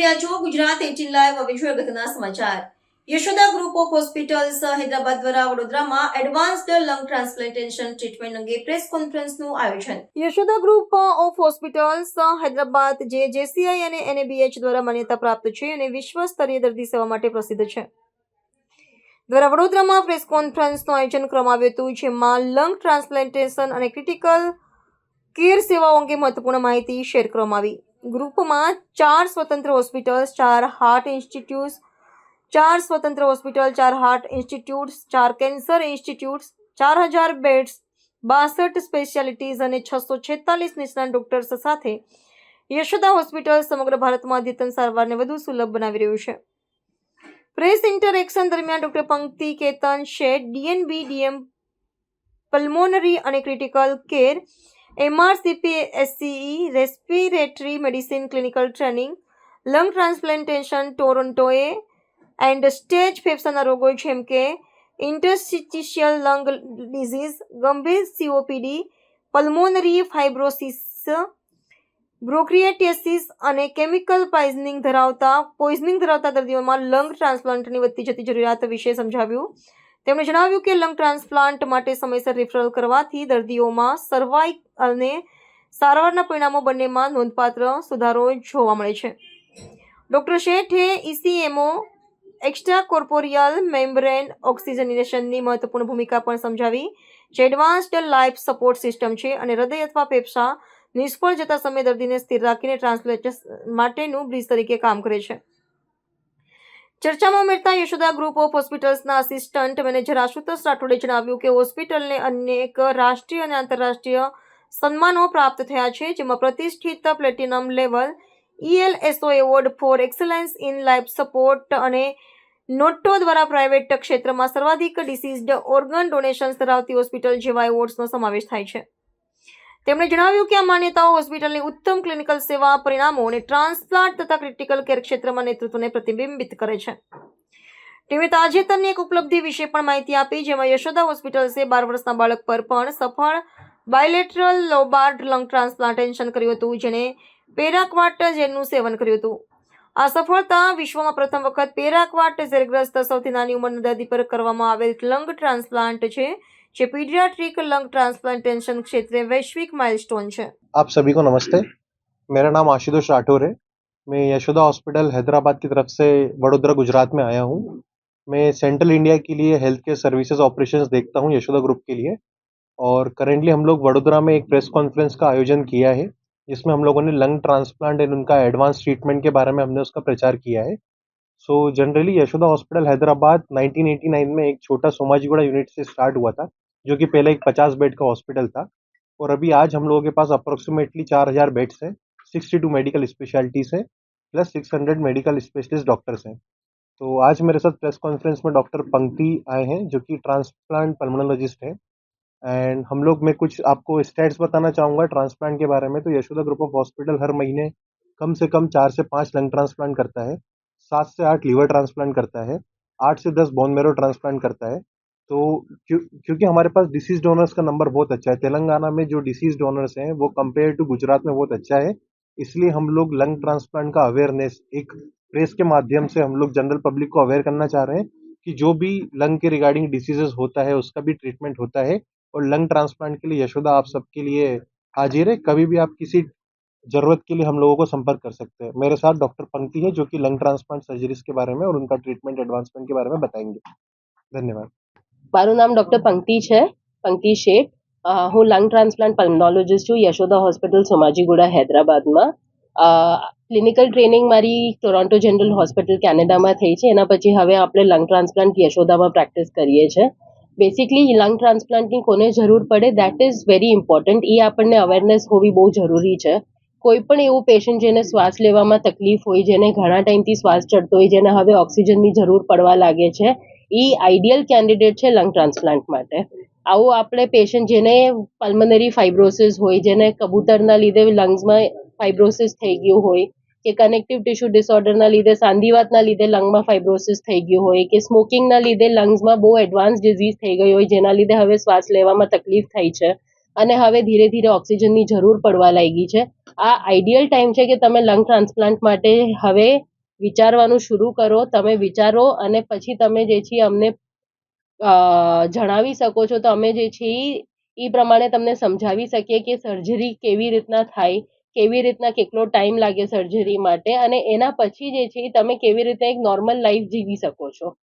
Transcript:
રહ્યા છો ગુજરાત 18 લાઈવ હવે અગત્યના સમાચાર। Yashoda group of hospitals Hyderabad દ્વારા વડોદરામાં એડવાન્સ્ડ લંગ ટ્રાન્સપ્લાન્ટેશન ટ્રીટમેન્ટ અંગે પ્રેસ કોન્ફરન્સનું આયોજન। Yashoda group of hospitals Hyderabad જે જેસીઆઈ અને એનએબીએચ દ્વારા માન્યતા પ્રાપ્ત છે અને વિશ્વ સ્તરીય દર્દી સેવા માટે પ્રસિદ્ધ છે દ્વારા વડોદરામાં પ્રેસ કોન્ફરન્સનું આયોજન કરવામાં આવ્યું હતું, જેમાં લંગ ટ્રાન્સપ્લાન્ટેશન અને ક્રિટિકલ કેર સેવાઓ અંગે મહત્વપૂર્ણ માહિતી શેર કરવામાં આવી। ગ્રુપમાં 4 સ્વતંત્ર હોસ્પિટલ્સ, 4 હાર્ટ ઇન્સ્ટિટ્યૂટ્સ, 4 સ્વતંત્ર hospital, 4 heart institutes, 4 cancer institutes, 4000 beds, 62 specialities અને 646 નિષ્ણાત ડોક્ટર્સ સાથે યશોદા હોસ્પિટલ સમગ્ર ભારતમાં અદ્યતન સારવારને વધુ સુલભ બનાવી રહ્યું છે। પ્રેસ ઇન્ટરેક્શન દરમિયાન doctor Pankti Ketan Sheth, DNB, DM, pulmonary અને critical care, MRCP, SCE, respiratory medicine clinical training, lung transplantation ટોરોન્ટોએ એન્ડ સ્ટેજ ફેફસાના રોગો જેમ કે ઇન્ટરસ્ટિશિયલ લંગ ડિઝીઝ, ગંભીર COPD, પલ્મોનરી ફાઇબ્રોસિસ, બ્રોન્કિટિસિસ અને કેમિકલ પોઈઝનિંગ ધરાવતા દર્દીઓમાં લંગ ટ્રાન્સપ્લાન્ટની વધતી જતી જરૂરિયાત વિશે સમજાવ્યું। તેમણે જણાવ્યું કે લંગ ટ્રાન્સપ્લાન્ટ માટે સમયસર રિફરલ કરવાથી દર્દીઓમાં સર્વાઇકલ અને સારવારના પરિણામો બંનેમાં નોંધપાત્ર સુધારો જોવા મળે છે। ડોક્ટર શેઠે ECMO, એક્સ્ટ્રા કોર્પોરિયલ મેમ્બ્રેન ઓક્સિજનેશનની મહત્વપૂર્ણ ભૂમિકા પણ સમજાવી, જે એડવાન્સ્ડ લાઈફ સપોર્ટ સિસ્ટમ છે અને હૃદય અથવા ફેફસા નિષ્ફળ જતા સમયે દર્દીને સ્થિર રાખીને ટ્રાન્સપ્લાન્ટેશન માટેનું બ્રિજ તરીકે કામ કરે છે। ચર્ચામાં ઉમેરતા યશોદા ગ્રુપ ઓફ હોસ્પિટલ્સના આસિસ્ટન્ટ મેનેજર આશુતોષ રાઠોડે જણાવ્યું કે હોસ્પિટલને અનેક રાષ્ટ્રીય અને આંતરરાષ્ટ્રીય સન્માનો પ્રાપ્ત થયા છે, જેમાં પ્રતિષ્ઠિત platinum level ELSO award four excellence in life support અને નોટો દ્વારા પ્રાઇવેટ ક્ષેત્રમાં સર્વાધિક ડિસીઝડ ઓર્ગન ડોનેશન્સ ધરાવતી હોસ્પિટલ જેવા એવોર્ડ્સનો સમાવેશ થાય છે। તેમણે જણાવ્યું કે આ માન્યતાઓ હોસ્પિટલની ઉત્તમ ક્લિનિકલ સેવા પરિણામો અને ટ્રાન્સપ્લાન્ટ તથા ક્રિટિકલ કેર ક્ષેત્રમાં નેતૃત્વને પ્રતિબિંબિત કરે છે। ટીમે તાજેતરની એક ઉપલબ્ધિ વિશે પણ માહિતી આપી, જેમાં યશોદા હોસ્પિટલ્સે 12 વર્ષના બાળક પર પણ સફળ બાયલેટરલ લોબાર્ડ લંગ ટ્રાન્સપ્લાન્ટેશન કર્યું હતું, જેને પેરાક્વાટ ઝેરનું સેવન કર્યું હતું। આ સફળતા વિશ્વમાં પ્રથમ વખત પેરાક્વાટ ઝેરગ્રસ્ત સૌથી નાની ઉંમરના દર્દી પર કરવામાં આવેલ લંગ ટ્રાન્સપ્લાન્ટ છે, જે पीडियाट्रिक लंग ट्रांसप्लांटेशन क्षेत्र में वैश्विक माइलस्टोन है। आप सभी को नमस्ते। मेरा नाम आशुतोष राठौर है। मैं यशोदा हॉस्पिटल हैदराबाद की तरफ से वडोदरा गुजरात में आया हूँ। मैं सेंट्रल इंडिया के लिए हेल्थ केयर सर्विसेज ऑपरेशंस देखता हूँ यशोदा ग्रुप के लिए, और करेंटली हम लोग वडोदरा में एक प्रेस कॉन्फ्रेंस का आयोजन किया है, जिसमें हम लोगों ने लंग ट्रांसप्लांट एंड उनका एडवांस ट्रीटमेंट के बारे में हमने उसका प्रचार किया है। So generally Yashoda hospital Hyderabad 1989 में एक छोटा सोमाजीगुड़ा यूनिट से स्टार्ट हुआ था, जो कि पहले एक 50 बेड का हॉस्पिटल था, और अभी आज हम लोगों के पास अप्रोक्सीमेटली 4000 बेड्स हैं, 62 मेडिकल स्पेशलिटीज़ हैं, प्लस 600 मेडिकल स्पेशलिस्ट डॉक्टर्स हैं। तो आज मेरे साथ प्रेस कॉन्फ्रेंस में डॉक्टर पंक्ति आए हैं, जो कि ट्रांसप्लांट पल्मोनोलॉजिस्ट हैं, एंड हम लोग मैं कुछ आपको स्टैट्स बताना चाहूँगा ट्रांसप्लांट के बारे में। तो यशोदा ग्रुप ऑफ हॉस्पिटल हर महीने कम से कम 4 से 5 लंग ट्रांसप्लांट करता है, 7 से 8 लीवर ट्रांसप्लांट करता है, 8 से 10 बोन मैरो ट्रांसप्लांट करता है। तो क्योंकि हमारे पास डिसीज डोनर्स का नंबर बहुत अच्छा है, तेलंगाना में जो डिसीज डोनर्स हैं वो कंपेयर टू गुजरात में बहुत अच्छा है, इसलिए हम लोग लंग ट्रांसप्लांट का अवेयरनेस एक प्रेस के माध्यम से हम लोग जनरल पब्लिक को अवेयर करना चाह रहे हैं कि जो भी लंग के रिगार्डिंग डिसीजेस होता है उसका भी ट्रीटमेंट होता है, और लंग ट्रांसप्लांट के लिए यशोदा आप सबके लिए हाजिर है। कभी भी आप किसी जरूरत के लिए हम लोगों को संपर्क कर सकते हैं। मेरे साथ डॉक्टर पंक्ति है, जो कि लंग ट्रांसप्लांट सर्जरीज के बारे में और उनका ट्रीटमेंट एडवांसमेंट के बारे में बताएंगे। धन्यवाद। મારું નામ ડૉક્ટર પંક્તિ છે, પંક્તિ શેઠ। હું લંગ ટ્રાન્સપ્લાન્ટ પલ્મોનોલોજિસ્ટ છું યશોદા હોસ્પિટલ સોમાજીગુડા હૈદરાબાદમાં। ક્લિનિકલ ટ્રેનિંગ મારી ટોરોન્ટો જનરલ હોસ્પિટલ કેનેડામાં થઈ છે, એના પછી હવે આપણે લંગ ટ્રાન્સપ્લાન્ટ યશોદામાં પ્રેક્ટિસ કરીએ છીએ। બેસિકલી લંગ ટ્રાન્સપ્લાન્ટની કોને જરૂર પડે, દેટ ઇઝ વેરી ઇમ્પોર્ટન્ટ। એ આપણને અવેરનેસ હોવી બહુ જરૂરી છે। કોઈ પણ એવું પેશન્ટ જેને શ્વાસ લેવામાં તકલીફ હોય, જેને ઘણા ટાઈમથી શ્વાસ ચડતો હોય, જેને હવે ઓક્સિજનની જરૂર પડવા લાગે છે, એ આઈડિયલ કેન્ડિડેટ છે લંગ ટ્રાન્સપ્લાન્ટ માટે। આવું આપણે પેશન્ટ જેને પલ્મનરી ફાઇબ્રોસિસ હોય, જેને કબૂતરના લીધે લંગ્સમાં ફાઇબ્રોસિસ થઈ ગયું હોય, કે કનેક્ટિવ ટિશ્યુ ડિસઓર્ડરના લીધે સાંધિવાતના લીધે લંગમાં ફાઇબ્રોસિસ થઈ ગયું હોય, કે સ્મોકિંગના લીધે લંગ્સમાં બહુ એડવાન્સ ડિઝીઝ થઈ ગઈ હોય, જેના લીધે હવે શ્વાસ લેવામાં તકલીફ થઈ છે અને હવે ધીરે ધીરે ઓક્સિજનની જરૂર પડવા લાગી છે। આ આઈડિયલ ટાઈમ છે કે તમે લંગ ટ્રાન્સપ્લાન્ટ માટે હવે વિચારવાનું શરૂ કરો. તમે વિચારો અને પછી તમે જે છે અમને જણાવી શકો છો. તો અમે જે છે એ પ્રમાણે તમને સમજાવી શકીએ કે સર્જરી કેવી રીતના થાય, કેવી રીતના કેટલો ટાઈમ લાગે સર્જરી માટે, અને એના પછી જે છે તમે કેવી રીતે એક નોર્મલ લાઈફ જીવી શકો છો.